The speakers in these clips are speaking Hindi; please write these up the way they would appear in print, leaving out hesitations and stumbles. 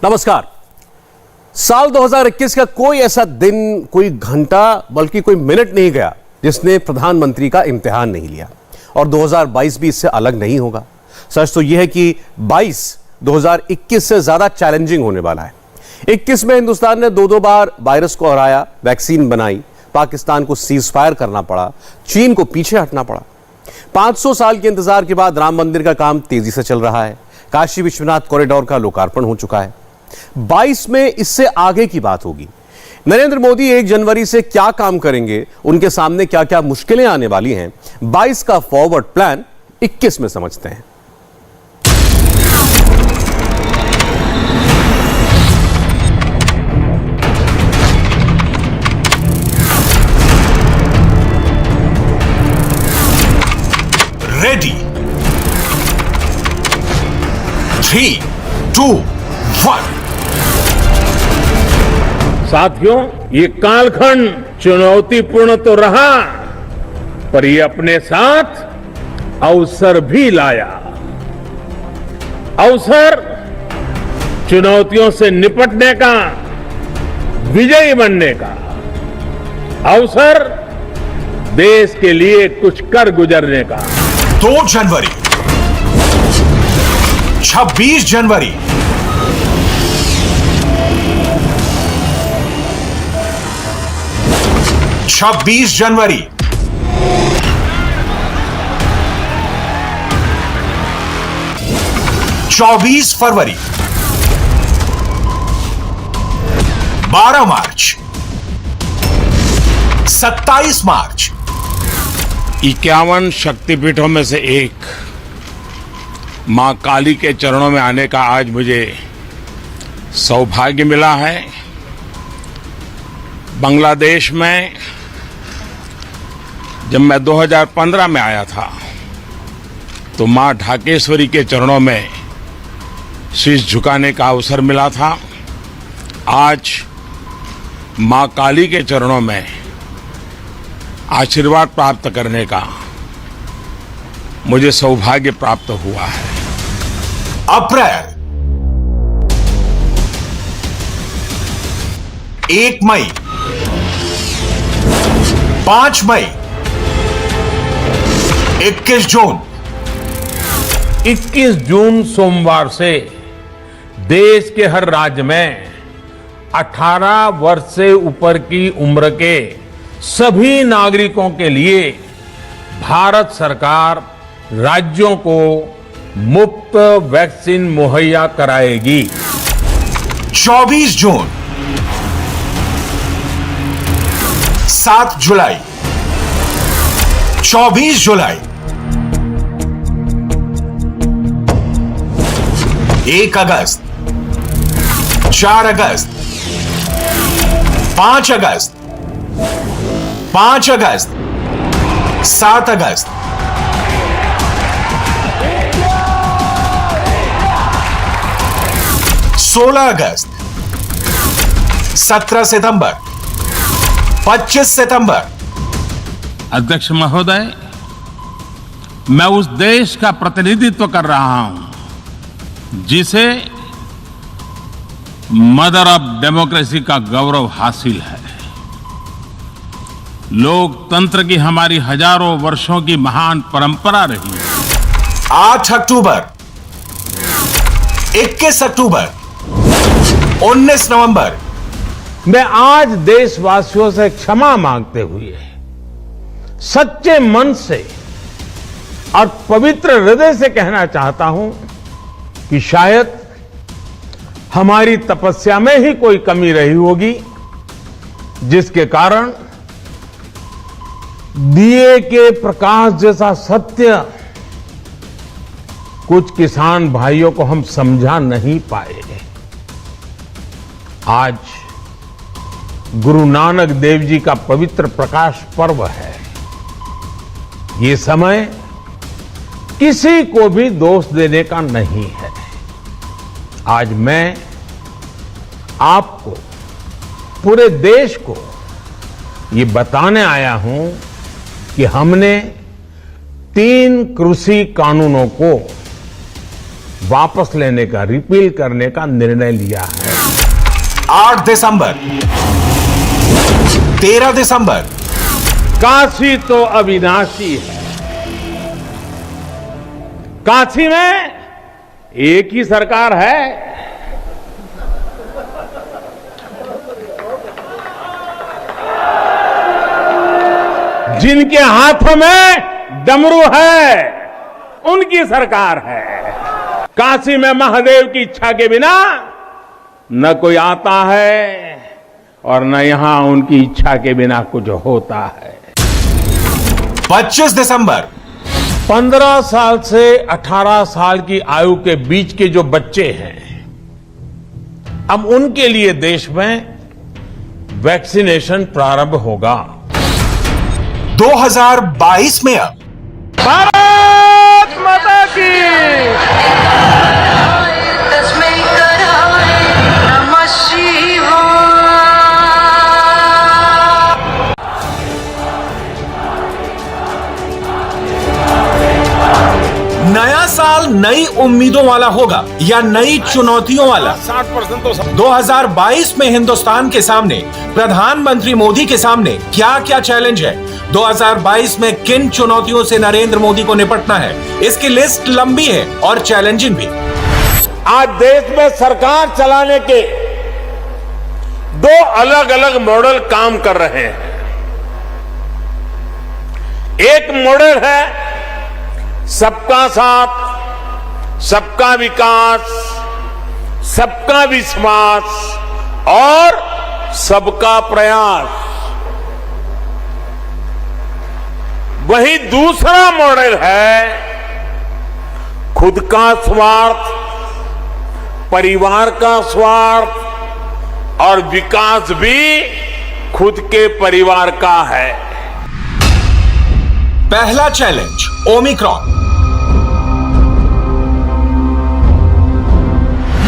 नमस्कार। साल 2021 का कोई ऐसा दिन, कोई घंटा, बल्कि कोई मिनट नहीं गया जिसने प्रधानमंत्री का इम्तिहान नहीं लिया, और 2022 भी इससे अलग नहीं होगा। सच तो यह है कि 2021 से ज्यादा चैलेंजिंग होने वाला है। 21 में हिंदुस्तान ने दो बार वायरस को हराया, वैक्सीन बनाई, पाकिस्तान को सीज फायर करना पड़ा, चीन को पीछे हटना पड़ा। 500 साल के इंतजार के बाद राम मंदिर का काम तेजी से चल रहा है। काशी विश्वनाथ कॉरिडोर का लोकार्पण हो चुका है। 22 में इससे आगे की बात होगी। नरेंद्र मोदी 1 जनवरी से क्या काम करेंगे, उनके सामने क्या क्या मुश्किलें आने वाली हैं, 22 का फॉरवर्ड प्लान 21 में समझते हैं। रेडी 3, 2, 1। साथियों, ये कालखंड चुनौतीपूर्ण तो रहा, पर ये अपने साथ अवसर भी लाया। अवसर चुनौतियों से निपटने का, विजयी बनने का। अवसर देश के लिए कुछ कर गुजरने का। 2 जनवरी, 26 जनवरी, 26 जनवरी, 24 फरवरी, 12 मार्च, 27 मार्च। 51 शक्तिपीठों में से एक मां काली के चरणों में आने का आज मुझे सौभाग्य मिला है। बांग्लादेश में जब मैं 2015 में आया था तो मां ढाकेश्वरी के चरणों में शीश झुकाने का अवसर मिला था। आज मां काली के चरणों में आशीर्वाद प्राप्त करने का मुझे सौभाग्य प्राप्त हुआ है। अप्रैल, 1 मई, 5 मई, 21 जून। 21 जून सोमवार से देश के हर राज्य में 18 वर्ष से ऊपर की उम्र के सभी नागरिकों के लिए भारत सरकार राज्यों को मुफ्त वैक्सीन मुहैया कराएगी। 24 जून, 7 जुलाई, 24 जुलाई, 1 अगस्त, 4 अगस्त, 5 अगस्त, 5 अगस्त, 7 अगस्त, 16 अगस्त, 17 सितंबर, 25 सितंबर। अध्यक्ष महोदय, मैं उस देश का प्रतिनिधित्व कर रहा हूं जिसे मदर ऑफ डेमोक्रेसी का गौरव हासिल है। लोकतंत्र की हमारी हजारों वर्षों की महान परंपरा रही है। 8 अक्टूबर, 21 अक्टूबर, 19 नवंबर। मैं आज देशवासियों से क्षमा मांगते हुए सच्चे मन से और पवित्र हृदय से कहना चाहता हूं कि शायद हमारी तपस्या में ही कोई कमी रही होगी, जिसके कारण दिए के प्रकाश जैसा सत्य कुछ किसान भाइयों को हम समझा नहीं पाए। आज गुरु नानक देव जी का पवित्र प्रकाश पर्व है। ये समय किसी को भी दोष देने का नहीं है। आज मैं आपको, पूरे देश को ये बताने आया हूं कि हमने 3 कृषि कानूनों को वापस लेने का, रिपील करने का निर्णय लिया है। 8 दिसंबर, 13 दिसंबर, काशी तो अविनाशी है। काशी में एक ही सरकार है। जिनके हाथों में डमरू है, उनकी सरकार है। काशी में महादेव की इच्छा के बिना न कोई आता है और न यहां उनकी इच्छा के बिना कुछ होता है। 25 दिसंबर, 15 साल से 18 साल की आयु के बीच के जो बच्चे हैं, अब उनके लिए देश में वैक्सीनेशन प्रारंभ होगा। 2022 में अब भारत माता की। तस्मै कराय नमः शिवाय। नया साल नई उम्मीदों वाला होगा या नई चुनौतियों वाला? 60% तो 2022 में हिंदुस्तान के सामने, प्रधानमंत्री मोदी के सामने क्या क्या चैलेंज है? 2022 में किन चुनौतियों से नरेंद्र मोदी को निपटना है? इसकी लिस्ट लंबी है और चैलेंजिंग भी। आज देश में सरकार चलाने के दो अलग अलग मॉडल काम कर रहे हैं। एक मॉडल है सबका साथ, सबका विकास, सबका विश्वास और सबका प्रयास। वहीं दूसरा मॉडल है खुद का स्वार्थ, परिवार का स्वार्थ और विकास भी खुद के परिवार का है। पहला चैलेंज ओमिक्रॉन।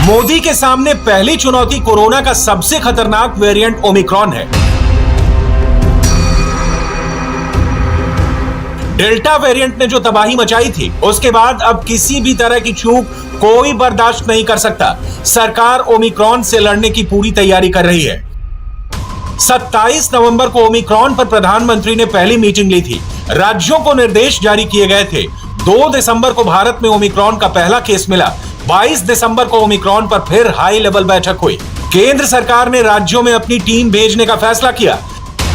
मोदी के सामने पहली चुनौती कोरोना का सबसे खतरनाक वेरिएंट ओमिक्रॉन है। डेल्टा वेरिएंट ने जो तबाही मचाई थी, उसके बाद अब किसी भी तरह की चूक कोई बर्दाश्त नहीं कर सकता। सरकार ओमिक्रॉन से लड़ने की पूरी तैयारी कर रही है। 27 नवंबर को ओमिक्रॉन पर प्रधानमंत्री ने पहली मीटिंग ली थी। राज्यों को निर्देश जारी किए गए थे। 2 दिसंबर को भारत में ओमिक्रॉन का पहला केस मिला। 22 दिसंबर को ओमिक्रॉन पर फिर हाई लेवल बैठक हुई। केंद्र सरकार ने राज्यों में अपनी टीम भेजने का फैसला किया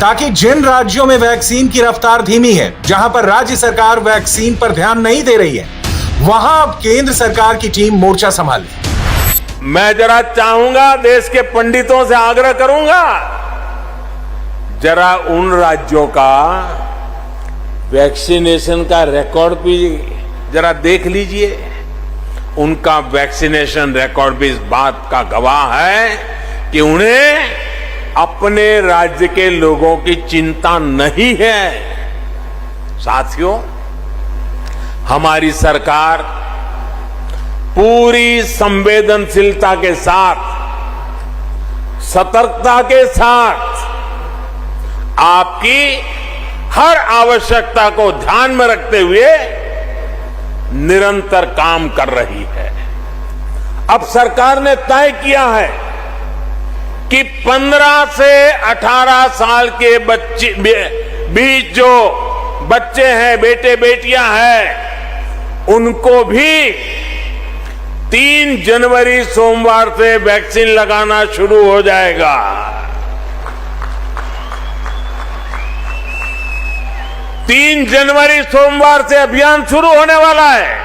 ताकि जिन राज्यों में वैक्सीन की रफ्तार धीमी है, जहां पर राज्य सरकार वैक्सीन पर ध्यान नहीं दे रही है, वहां अब केंद्र सरकार की टीम मोर्चा संभाले। मैं जरा चाहूंगा, देश के पंडितों से आग्रह करूंगा, जरा उन राज्यों का वैक्सीनेशन का रिकॉर्ड भी जरा देख लीजिए। उनका वैक्सीनेशन रिकॉर्ड भी इस बात का गवाह है कि उन्हें अपने राज्य के लोगों की चिंता नहीं है। साथियों, हमारी सरकार पूरी संवेदनशीलता के साथ, सतर्कता के साथ आपकी हर आवश्यकता को ध्यान में रखते हुए निरंतर काम कर रही है। अब सरकार ने तय किया है कि 15 से 18 साल के बच्चे बीच जो बच्चे हैं, बेटे बेटियां हैं, उनको भी 3 जनवरी सोमवार से वैक्सीन लगाना शुरू हो जाएगा। 3 जनवरी सोमवार से अभियान शुरू होने वाला है।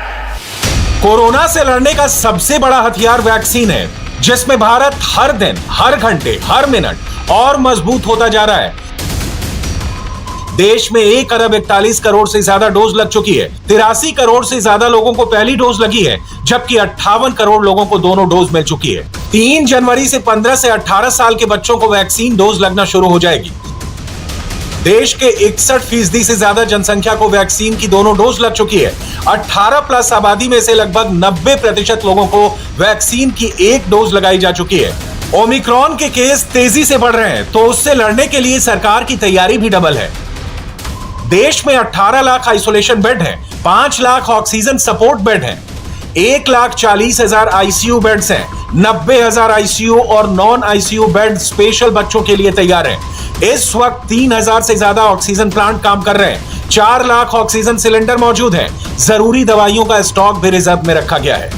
कोरोना से लड़ने का सबसे बड़ा हथियार वैक्सीन है, जिसमें भारत हर दिन, हर घंटे, हर मिनट और मजबूत होता जा रहा है। देश में 1 अरब 41 करोड़ से ज्यादा डोज लग चुकी है। 83 करोड़ से ज्यादा लोगों को पहली डोज लगी है, जबकि 58 करोड़ लोगों को दोनों डोज मिल चुकी है। 3 जनवरी से 15 से 18 साल के बच्चों को वैक्सीन डोज लगना शुरू हो जाएगी। देश के 61% से ज्यादा जनसंख्या को वैक्सीन की दोनों डोज लग चुकी है। 18 प्लस आबादी में से लगभग 90% लोगों को वैक्सीन की 1 डोज लगाई जा चुकी है। ओमिक्रॉन के केस तेजी से बढ़ रहे हैं, तो उससे लड़ने के लिए सरकार की तैयारी भी डबल है। देश में 18 लाख आइसोलेशन बेड हैं, 5 लाख ऑक्सीजन सपोर्ट बेड हैं, 1,40,000 आईसीयू बेड्स हैं, 90,000 आईसीयू और नॉन आईसीयू बेड स्पेशल बच्चों के लिए तैयार हैं। इस वक्त 3,000 से ज्यादा ऑक्सीजन प्लांट काम कर रहे हैं। 4 लाख ऑक्सीजन सिलेंडर मौजूद हैं। जरूरी दवाइयों का स्टॉक भी रिजर्व में रखा गया है।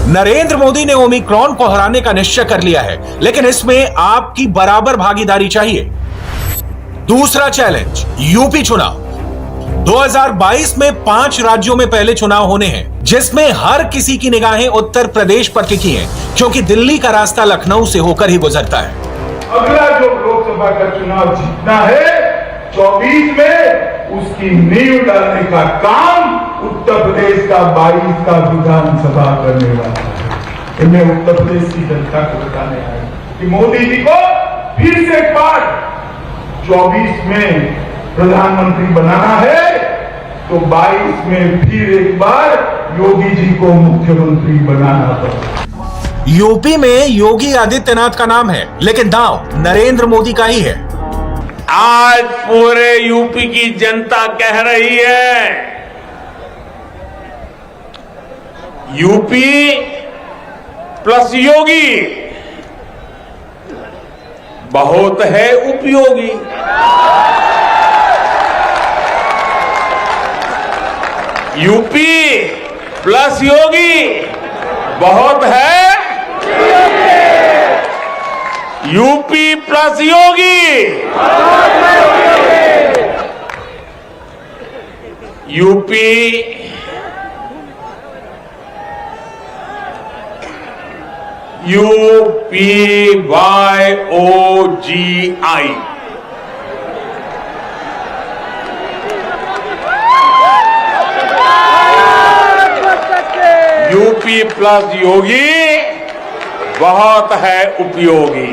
नरेंद्र मोदी ने ओमिक्रॉन को हराने का निश्चय कर लिया है, लेकिन इसमें आपकी बराबर भागीदारी चाहिए। दूसरा चैलेंज, यूपी चुनाव। 2022 में 5 राज्यों में पहले चुनाव होने हैं, जिसमें हर किसी की निगाहें उत्तर प्रदेश पर टिकी हैं, क्योंकि दिल्ली का रास्ता लखनऊ से होकर ही गुजरता है। अगला जो लोकसभा का चुनाव जीतना है 24 में, उसकी नींव डालने का काम उत्तर प्रदेश का 22 का विधानसभा करने वाला है। मैं उत्तर प्रदेश की जनता को बताने आया कि मोदी जी को फिर से एक बार 24 में प्रधानमंत्री बनाना है, तो 22 में फिर एक बार योगी जी को मुख्यमंत्री बनाना पड़ेगा। यूपी में योगी आदित्यनाथ का नाम है, लेकिन दांव नरेंद्र मोदी का ही है। आज पूरे यूपी की जनता कह रही है, यूपी प्लस योगी बहुत है उपयोगी। यूपी प्लस योगी बहुत है, यूपी प्लस योगी, यूपी UPYOGI। यूपी प्लस योगी बहुत है उपयोगी।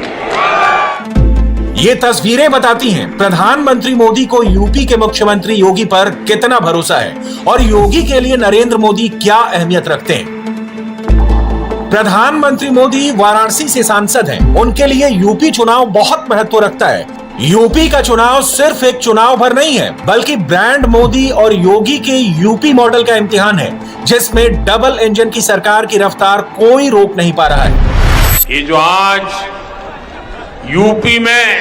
ये तस्वीरें बताती हैं प्रधानमंत्री मोदी को यूपी के मुख्यमंत्री योगी पर कितना भरोसा है और योगी के लिए नरेंद्र मोदी क्या अहमियत रखते हैं। प्रधानमंत्री मोदी वाराणसी से सांसद हैं, उनके लिए यूपी चुनाव बहुत महत्व रखता है। यूपी का चुनाव सिर्फ एक चुनाव भर नहीं है, बल्कि ब्रांड मोदी और योगी के यूपी मॉडल का इम्तिहान है, जिसमें डबल इंजन की सरकार की रफ्तार कोई रोक नहीं पा रहा है। ये जो आज यूपी में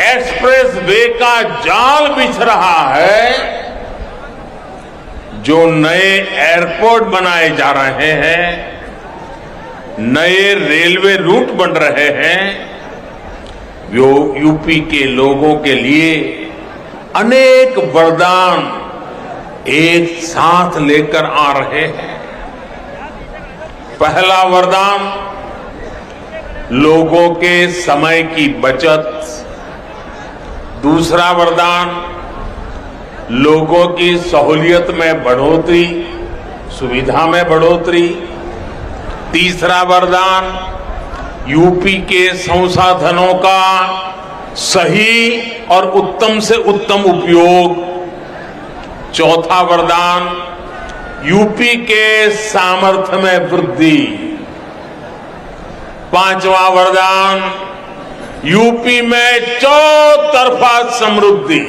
एक्सप्रेस वे का जाल बिछ रहा है, जो नए एयरपोर्ट बनाए जा रहे हैं, नए रेलवे रूट बन रहे हैं, वो यूपी के लोगों के लिए अनेक वरदान एक साथ लेकर आ रहे हैं। पहला वरदान लोगों के समय की बचत, दूसरा वरदान लोगों की सहूलियत में बढ़ोतरी, सुविधा में बढ़ोतरी, तीसरा वरदान यूपी के संसाधनों का सही और उत्तम से उत्तम उपयोग, चौथा वरदान यूपी के सामर्थ्य में वृद्धि, पांचवा वरदान यूपी में चौतरफा समृद्धि।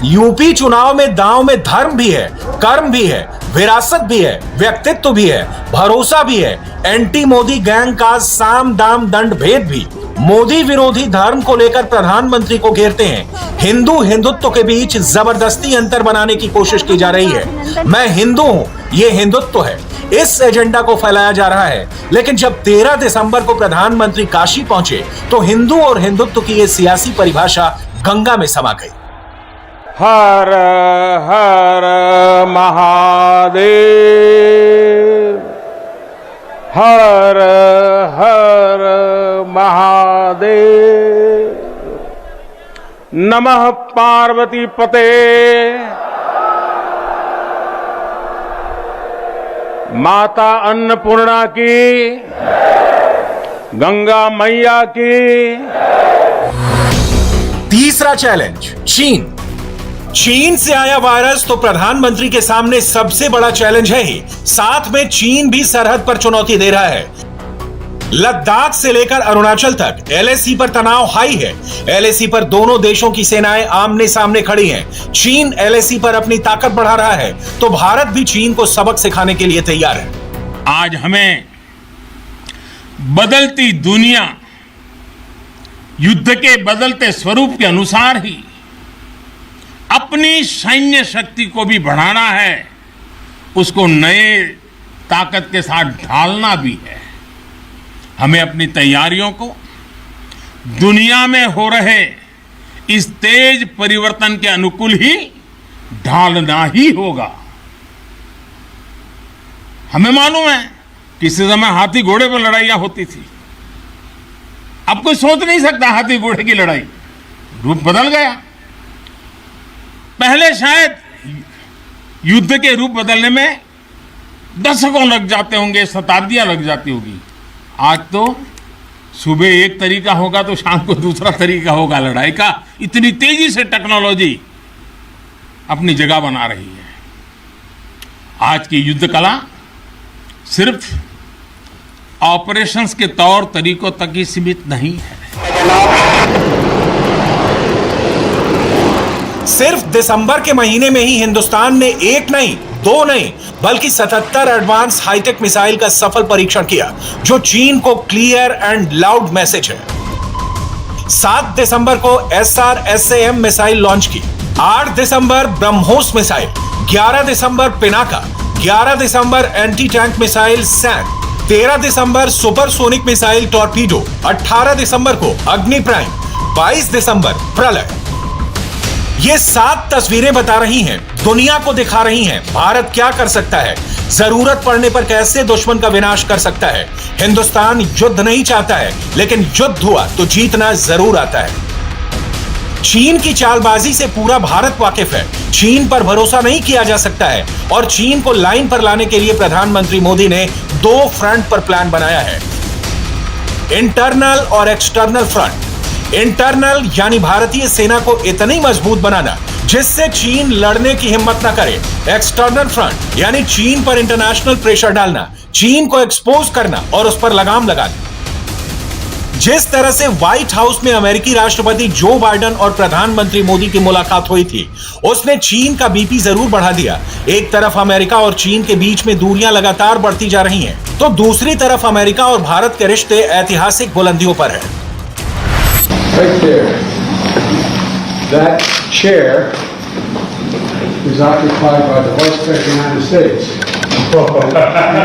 यूपी चुनाव में दांव में धर्म भी है, कर्म भी है, विरासत भी है, व्यक्तित्व भी है, भरोसा भी है, एंटी मोदी गैंग का साम दाम दंड भेद भी। मोदी विरोधी धर्म को लेकर प्रधानमंत्री को घेरते हैं। हिंदू हिंदुत्व के बीच जबरदस्ती अंतर बनाने की कोशिश की जा रही है। मैं हिंदू हूं, ये हिंदुत्व है, इस एजेंडा को फैलाया जा रहा है। लेकिन जब 13 दिसंबर को प्रधानमंत्री काशी पहुंचे, तो हिंदू और हिंदुत्व की ये सियासी परिभाषा गंगा में समा गई। हर हर महादेव, हर हर महादेव, नमः पार्वती पते, माता अन्नपूर्णा की, गंगा मैया की। तीसरा चैलेंज, चीन से आया वायरस तो प्रधानमंत्री के सामने सबसे बड़ा चैलेंज है ही, साथ में चीन भी सरहद पर चुनौती दे रहा है। लद्दाख से लेकर अरुणाचल तक एलएसी पर तनाव हाई है। एलएसी पर दोनों देशों की सेनाएं आमने सामने खड़ी हैं। चीन एलएसी पर अपनी ताकत बढ़ा रहा है तो भारत भी चीन को सबक सिखाने के लिए तैयार है। आज हमें बदलती दुनिया, युद्ध के बदलते स्वरूप के अनुसार ही अपनी सैन्य शक्ति को भी बढ़ाना है, उसको नए ताकत के साथ ढालना भी है। हमें अपनी तैयारियों को दुनिया में हो रहे इस तेज परिवर्तन के अनुकूल ही ढालना ही होगा। हमें मालूम है किसी समय हाथी घोड़े पर लड़ाइयां होती थी, अब कोई सोच नहीं सकता हाथी घोड़े की लड़ाई, रूप बदल गया। पहले शायद युद्ध के रूप बदलने में दशकों लग जाते होंगे, शताब्दियां लग जाती होगी। आज तो सुबह एक तरीका होगा तो शाम को दूसरा तरीका होगा लड़ाई का। इतनी तेजी से टेक्नोलॉजी अपनी जगह बना रही है। आज की युद्ध कला सिर्फ ऑपरेशंस के तौर तरीकों तक ही सीमित नहीं है। सिर्फ दिसंबर के महीने में ही हिंदुस्तान ने एक नहीं, दो नहीं, बल्कि 77 एडवांस हाईटेक मिसाइल का सफल परीक्षण किया, जो चीन को क्लियर एंड लाउड मैसेज है। 7 दिसंबर को SRSAM मिसाइल लॉन्च की, 8 दिसंबर ब्रह्मोस मिसाइल, 11 दिसंबर पिनाका, 11 दिसंबर एंटी टैंक मिसाइल सैन, 13 दिसंबर सुपरसोनिक मिसाइल टॉर्पीडो, 18 दिसंबर को अग्नि प्राइम, 22 दिसंबर प्रलय। ये 7 तस्वीरें बता रही हैं, दुनिया को दिखा रही हैं भारत क्या कर सकता है, जरूरत पड़ने पर कैसे दुश्मन का विनाश कर सकता है। हिंदुस्तान युद्ध नहीं चाहता है, लेकिन युद्ध हुआ तो जीतना जरूर आता है। चीन की चालबाजी से पूरा भारत वाकिफ है। चीन पर भरोसा नहीं किया जा सकता है और चीन को लाइन पर लाने के लिए प्रधानमंत्री मोदी ने 2 फ्रंट पर प्लान बनाया है, इंटरनल और एक्सटर्नल फ्रंट। इंटरनल यानी भारतीय सेना को इतनी मजबूत बनाना जिससे चीन लड़ने की हिम्मत न करे। एक्सटर्नल फ्रंट यानी चीन पर इंटरनेशनल प्रेशर डालना, चीन को एक्सपोज करना और उस पर लगाम लगाना। जिस तरह से व्हाइट हाउस में अमेरिकी राष्ट्रपति जो बाइडेन और प्रधानमंत्री मोदी की मुलाकात हुई थी, उसने चीन का बीपी जरूर बढ़ा दिया। एक तरफ अमेरिका और चीन के बीच में दूरियां लगातार बढ़ती जा रही हैं, तो दूसरी तरफ अमेरिका और भारत के रिश्ते ऐतिहासिक बुलंदियों पर है। Right there. That chair is occupied by the Vice President of the United States.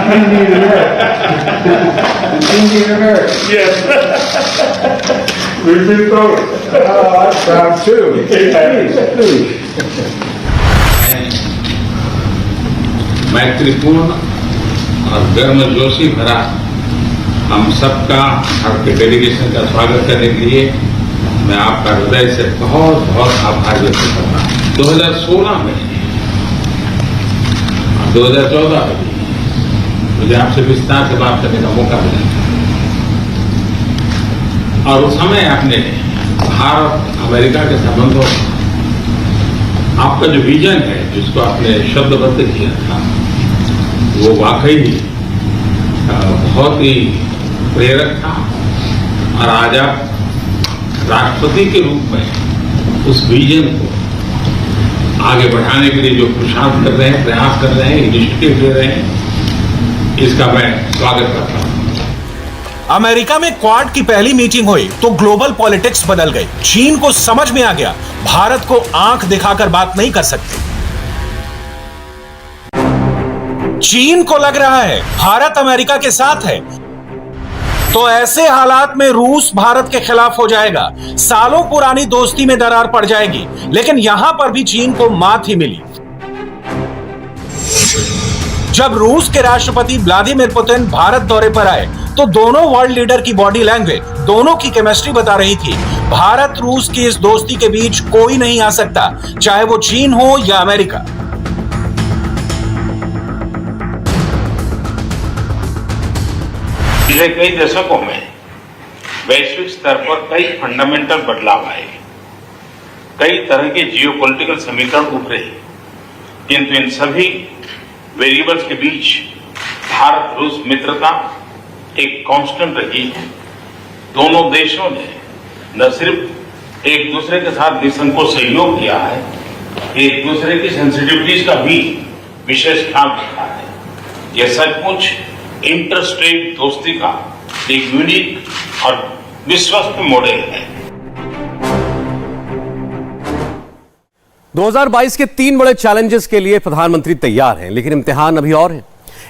Indian American. Indian American. Yes. We've been told. I'm proud too. Please. मैत्रीपूर्ण और गर्मजोशी भरा हम सबका, आपके डेलीगेशन का स्वागत करने के लिए मैं आपका हृदय से बहुत बहुत आभार व्यक्त करता हूँ। 2016 में 2014 में मुझे आपसे विस्तार से बात करने का मौका मिला और उस समय आपने भारत अमेरिका के संबंधों, आपका जो विजन है जिसको आपने शब्दबद्ध किया था, वो वाकई बहुत ही प्रेरक था। और आज आप राष्ट्रपति के रूप में उस विजन को आगे बढ़ाने के लिए जो पुरुषार्थ कर रहे हैं, प्रयास कर रहे हैं, इनिशिएटिव ले रहे हैं, इसका मैं स्वागत करता हूं। अमेरिका में क्वाड की पहली मीटिंग हुई तो ग्लोबल पॉलिटिक्स बदल गई। चीन को समझ में आ गया भारत को आंख दिखाकर बात नहीं कर सकते। चीन को लग रहा है भारत अमेरिका के साथ है, तो ऐसे हालात में रूस भारत के खिलाफ हो जाएगा, सालों पुरानी दोस्ती में दरार पड़ जाएगी। लेकिन यहां पर भी चीन को मात ही मिली जब रूस के राष्ट्रपति व्लादिमीर पुतिन भारत दौरे पर आए, तो दोनों वर्ल्ड लीडर की बॉडी लैंग्वेज, दोनों की केमिस्ट्री बता रही थी भारत रूस की इस दोस्ती के बीच कोई नहीं आ सकता, चाहे वो चीन हो या अमेरिका। पिछले कई दशकों में वैश्विक स्तर पर कई फंडामेंटल बदलाव आए, कई तरह के जियोपॉलिटिकल समीकरण उभरे, किंतु इन सभी वेरिएबल्स के बीच भारत रूस मित्रता, एक कांस्टेंट रही है। दोनों देशों ने न सिर्फ एक दूसरे के साथ निसंकोच सहयोग किया है, एक दूसरे की सेंसिटिविटीज का भी विशेष ख्याल रखा है। यह सचमुच इंटर स्टेट दोस्ती का एक यूनिक और विश्वस्त मॉडल है। 2022 के 3 बड़े चैलेंजेस के लिए प्रधानमंत्री तैयार हैं, लेकिन इम्तिहान अभी और है।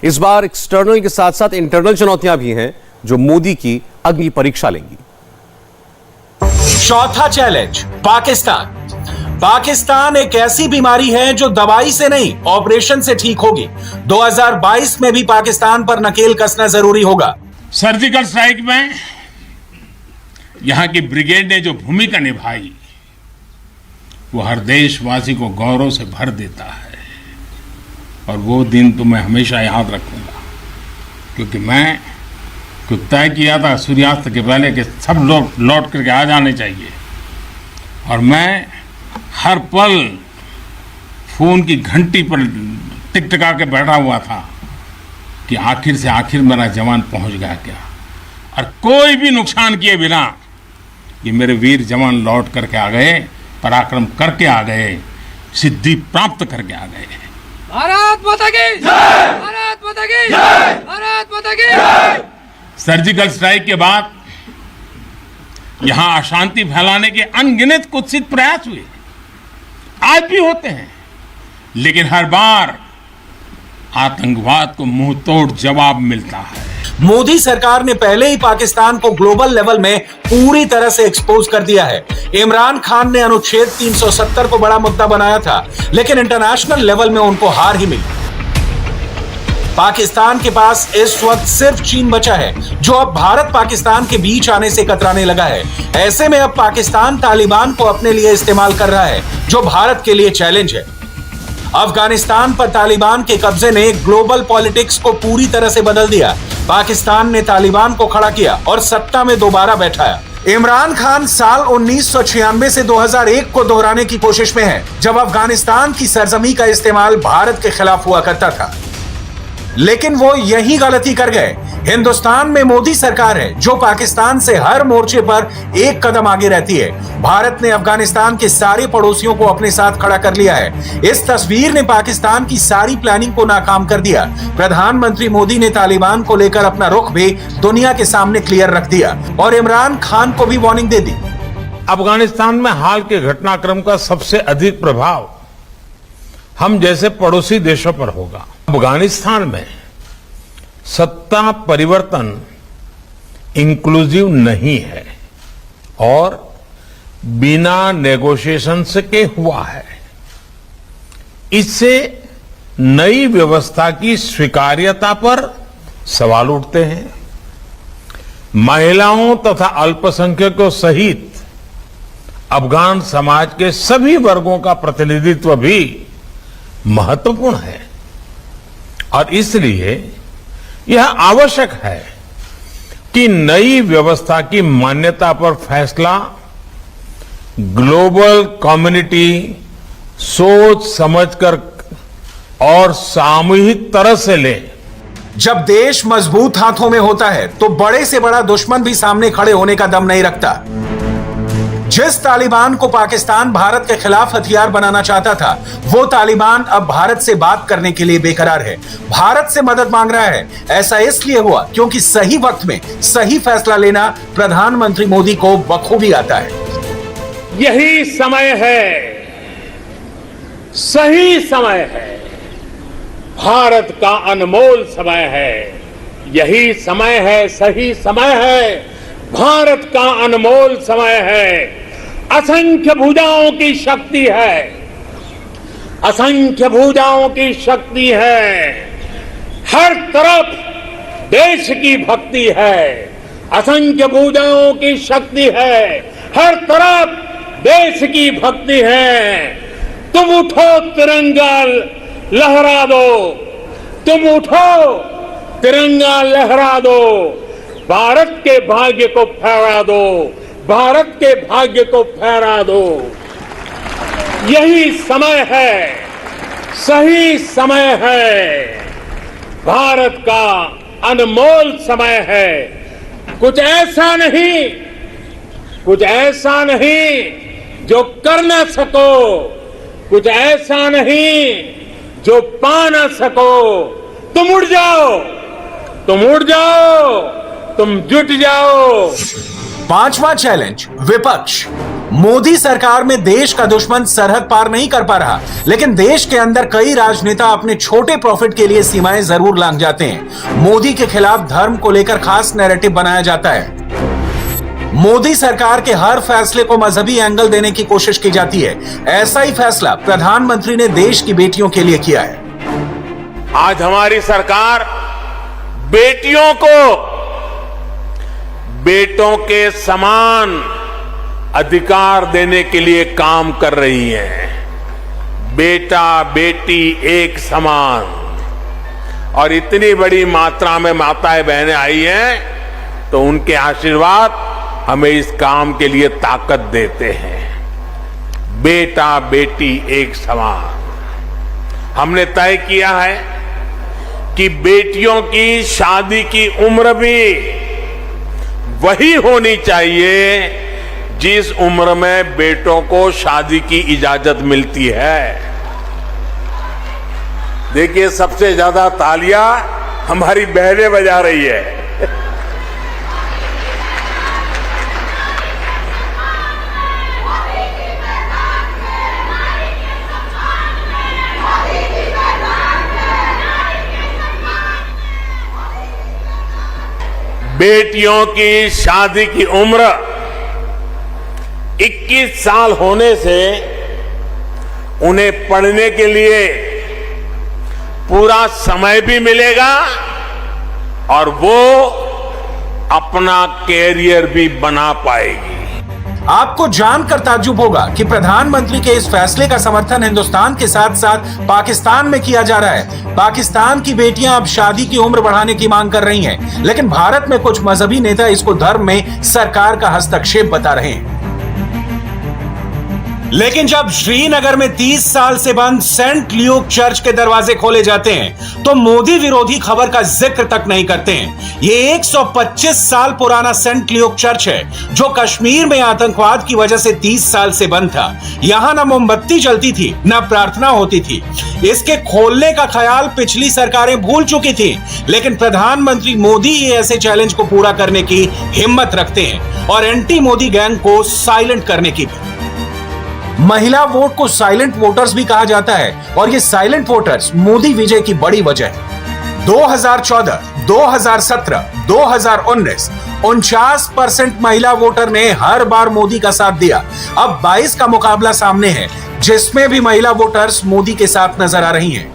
इस बार एक्सटर्नल के साथ साथ इंटरनल चुनौतियां भी हैं जो मोदी की अग्नि परीक्षा लेंगी। चौथा चैलेंज पाकिस्तान। पाकिस्तान एक ऐसी बीमारी है जो दवाई से नहीं ऑपरेशन से ठीक होगी। 2022 में भी पाकिस्तान पर नकेल कसना जरूरी होगा। सर्जिकल स्ट्राइक में यहां की ब्रिगेड ने जो भूमिका निभाई वो हर देशवासी को गौरव से भर देता है, और वो दिन तो मैं हमेशा याद रखूंगा, क्योंकि मैं कुछ तय किया था सूर्यास्त के पहले कि सब लोग लौट करके आ जाने चाहिए, और मैं हर पल फोन की घंटी पर टिकटिका के बैठा हुआ था कि आखिर से आखिर मेरा जवान पहुंच गया क्या, और कोई भी नुकसान किए बिना ये मेरे वीर जवान लौट करके आ गए, पराक्रम करके आ गए, सिद्धि प्राप्त करके आ गए। भारत माता की जय, भारत माता की जय, भारत माता की जय। सर्जिकल स्ट्राइक के बाद यहां अशांति फैलाने के अनगिनत कुत्सित प्रयास हुए, आज भी होते हैं, लेकिन हर बार आतंकवाद को मुंह तोड़ जवाब मिलता है। मोदी सरकार ने पहले ही पाकिस्तान को ग्लोबल लेवल में पूरी तरह से एक्सपोज कर दिया है। इमरान खान ने अनुच्छेद 370 को बड़ा मुद्दा बनाया था, लेकिन इंटरनेशनल लेवल में उनको हार ही मिली। पाकिस्तान के पास इस वक्त सिर्फ चीन बचा है, जो अब भारत पाकिस्तान के बीच आने से कतराने लगा है। ऐसे में अब पाकिस्तान तालिबान को अपने लिए इस्तेमाल कर रहा है, जो भारत के लिए चैलेंज है। अफगानिस्तान पर तालिबान के कब्जे ने ग्लोबल पॉलिटिक्स को पूरी तरह से बदल दिया। पाकिस्तान ने तालिबान को खड़ा किया और सत्ता में दोबारा बैठाया। इमरान खान साल 1996 से 2001 को दोहराने की कोशिश में है, जब अफगानिस्तान की सरजमी का इस्तेमाल भारत के खिलाफ हुआ करता था, लेकिन वो यही गलती कर गए। हिंदुस्तान में मोदी सरकार है जो पाकिस्तान से हर मोर्चे पर एक कदम आगे रहती है। भारत ने अफगानिस्तान के सारे पड़ोसियों को अपने साथ खड़ा कर लिया है। इस तस्वीर ने पाकिस्तान की सारी प्लानिंग को नाकाम कर दिया। प्रधानमंत्री मोदी ने तालिबान को लेकर अपना रुख भी दुनिया के सामने क्लियर रख दिया और इमरान खान को भी वार्निंग दे दी। अफगानिस्तान में हाल के घटनाक्रम का सबसे अधिक प्रभाव हम जैसे पड़ोसी देशों पर होगा। अफगानिस्तान में सत्ता परिवर्तन इंक्लूसिव नहीं है और बिना नेगोशिएशन के हुआ है। इससे नई व्यवस्था की स्वीकार्यता पर सवाल उठते हैं। महिलाओं तथा अल्पसंख्यकों सहित अफगान समाज के सभी वर्गों का प्रतिनिधित्व भी महत्वपूर्ण है और इसलिए यह आवश्यक है कि नई व्यवस्था की मान्यता पर फैसला ग्लोबल कम्युनिटी सोच समझकर और सामूहिक तरह से ले। जब देश मजबूत हाथों में होता है तो बड़े से बड़ा दुश्मन भी सामने खड़े होने का दम नहीं रखता। जिस तालिबान को पाकिस्तान भारत के खिलाफ हथियार बनाना चाहता था, वो तालिबान अब भारत से बात करने के लिए बेकरार है, भारत से मदद मांग रहा है। ऐसा इसलिए हुआ क्योंकि सही वक्त में सही फैसला लेना प्रधानमंत्री मोदी को बखूबी आता है। यही समय है, सही समय है, भारत का अनमोल समय है। यही समय है, सही समय है, भारत का अनमोल समय है। असंख्य भुजाओं की शक्ति है, असंख्य भुजाओं की शक्ति है। हर तरफ देश की भक्ति है, असंख्य भुजाओं की शक्ति है। हर तरफ देश की भक्ति है। तुम उठो तिरंगा लहरा दो, तुम उठो तिरंगा लहरा दो, भारत के भाग्य को फहरा दो, भारत के भाग्य को फहरा दो। यही समय है, सही समय है, भारत का अनमोल समय है। कुछ ऐसा नहीं जो कर ना सको, कुछ ऐसा नहीं जो पा ना सको। तुम उड़ जाओ, तुम जुट जाओ। पांचवा चैलेंज विपक्ष। मोदी सरकार में देश का दुश्मन सरहद पार नहीं कर पा रहा, लेकिन देश के अंदर कई राजनेता अपने छोटे प्रॉफिट के लिए सीमाएं जरूर लांघ जाते हैं। मोदी के खिलाफ धर्म को लेकर खास नैरेटिव बनाया जाता है। मोदी सरकार के हर फैसले को मजहबी एंगल देने की कोशिश की जाती है। ऐसा ही फैसला प्रधानमंत्री ने देश की बेटियों के लिए किया है। आज हमारी सरकार बेटियों को बेटों के समान अधिकार देने के लिए काम कर रही है। बेटा बेटी एक समान, और इतनी बड़ी मात्रा में माताएं बहनें आई हैं तो उनके आशीर्वाद हमें इस काम के लिए ताकत देते हैं। बेटा बेटी एक समान। हमने तय किया है कि बेटियों की शादी की उम्र भी वही होनी चाहिए जिस उम्र में बेटों को शादी की इजाजत मिलती है। देखिए, सबसे ज्यादा तालियां हमारी बहनें बजा रही है। बेटियों की शादी की उम्र 21 साल होने से उन्हें पढ़ने के लिए पूरा समय भी मिलेगा और वो अपना कैरियर भी बना पाएगी। आपको जानकर ताज्जुब होगा कि प्रधानमंत्री के इस फैसले का समर्थन हिंदुस्तान के साथ साथ पाकिस्तान में किया जा रहा है। पाकिस्तान की बेटियां अब शादी की उम्र बढ़ाने की मांग कर रही हैं, लेकिन भारत में कुछ मजहबी नेता इसको धर्म में सरकार का हस्तक्षेप बता रहे हैं। लेकिन जब श्रीनगर में 30 साल से बंद सेंट ल्यूक चर्च के दरवाजे खोले जाते हैं तो मोदी विरोधी खबर का जिक्र तक नहीं करते हैं। ये 125 साल पुराना सेंट ल्यूक चर्च है जो कश्मीर में आतंकवाद की वजह से 30 साल से बंद था। यहां ना मोमबत्ती जलती थी, ना प्रार्थना होती थी। इसके खोलने का ख्याल पिछली सरकारें भूल चुकी थी, लेकिन प्रधानमंत्री मोदी ही ऐसे चैलेंज को पूरा करने की हिम्मत रखते हैं और एंटी मोदी गैंग को साइलेंट करने की भी। महिला वोट को साइलेंट वोटर्स भी कहा जाता है और ये साइलेंट वोटर्स मोदी विजय की बड़ी वजह है। 2014, 2017, 2019 49% महिला वोटर ने हर बार मोदी का साथ दिया। अब 22 का मुकाबला सामने है जिसमें भी महिला वोटर्स मोदी के साथ नजर आ रही हैं।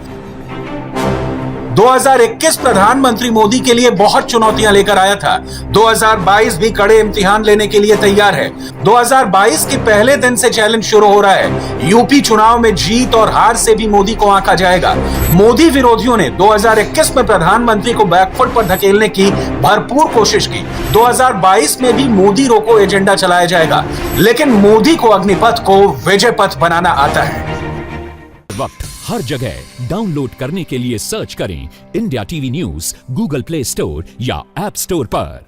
2021 प्रधानमंत्री मोदी के लिए बहुत चुनौतियां लेकर आया था। 2022 भी कड़े इम्तिहान लेने के लिए तैयार है। 2022 के पहले दिन से चैलेंज शुरू हो रहा है। यूपी चुनाव में जीत और हार से भी मोदी को आंका जाएगा। मोदी विरोधियों ने 2021 में प्रधानमंत्री को बैकफुट पर धकेलने की भरपूर कोशिश की। 2022 में भी मोदी रोको एजेंडा चलाया जाएगा, लेकिन मोदी को अग्निपथ को विजय पथ बनाना आता है। वक्त हर जगह डाउनलोड करने के लिए सर्च करें India TV news Google play store या ऐप स्टोर पर।